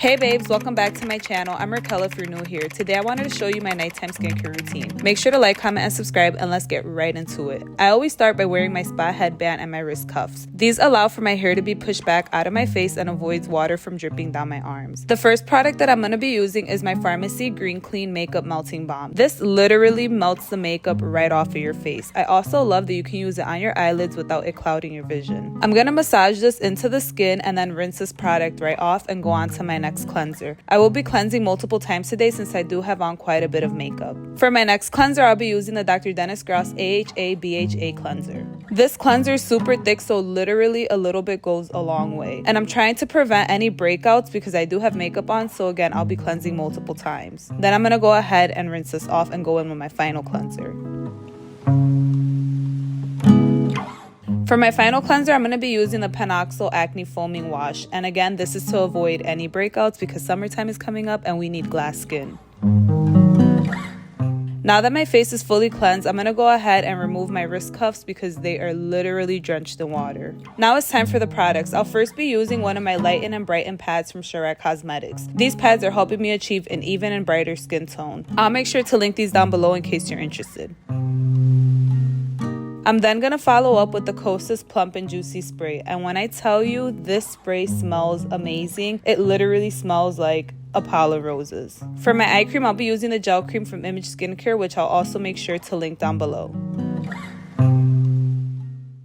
Hey babes, welcome back to my channel. I'm Raquel if you're new here. Today I wanted to show you my nighttime skincare routine. Make sure to like, comment, and subscribe, and let's get right into it. I always start by wearing my spa headband and my wrist cuffs. These allow for my hair to be pushed back out of my face and avoids water from dripping down my arms. The first product that I'm going to be using is my Farmacy Green Clean Makeup Melting Balm. This literally melts the makeup right off of your face. I also love that you can use it on your eyelids without it clouding your vision. I'm going to massage this into the skin and then rinse this product right off and go on to my next cleanser. I will be cleansing multiple times today since I do have on quite a bit of makeup. For my next cleanser, I'll be using the Dr. Dennis Gross AHA BHA cleanser. This cleanser is super thick, so literally a little bit goes a long way. And I'm trying to prevent any breakouts because I do have makeup on, so again, I'll be cleansing multiple times. Then I'm going to go ahead and rinse this off and go in with my final cleanser. For my final cleanser, I'm going to be using the Oxyl Acne Foaming Wash. And again, this is to avoid any breakouts because summertime is coming up and we need glass skin. Now that my face is fully cleansed, I'm going to go ahead and remove my wrist cuffs because they are literally drenched in water. Now it's time for the products. I'll first be using one of my Lighten and Brighten pads from Cosmetics. These pads are helping me achieve an even and brighter skin tone. I'll make sure to link these down below in case you're interested. I'm then going to follow up with the Kosas Plump and Juicy Spray. And when I tell you this spray smells amazing, it literally smells like Apollo roses. For my eye cream, I'll be using the gel cream from Image Skincare, which I'll also make sure to link down below.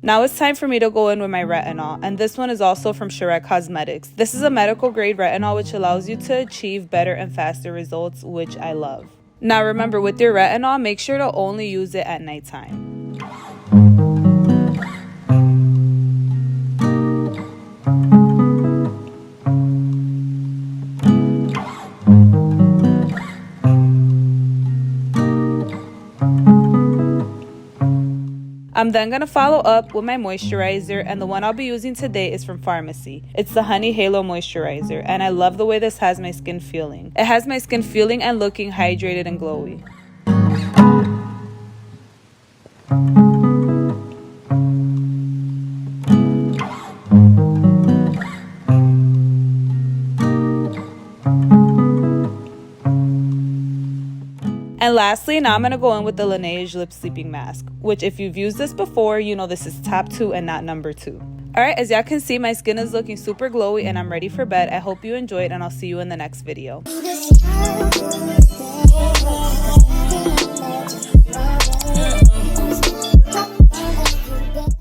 Now it's time for me to go in with my retinol, and this one is also from Cosmetics. This is a medical grade retinol which allows you to achieve better and faster results, which I love. Now remember, with your retinol, make sure to only use it at nighttime. I'm then going to follow up with my moisturizer, and the one I'll be using today is from Farmacy. It's the Honey Halo Moisturizer, and I love the way this has my skin feeling. It has my skin feeling and looking hydrated and glowy. And lastly, now I'm going to go in with the Laneige Lip Sleeping Mask, which if you've used this before, you know this is top 2 and not number 2. Alright, as y'all can see, my skin is looking super glowy and I'm ready for bed. I hope you enjoyed, and I'll see you in the next video.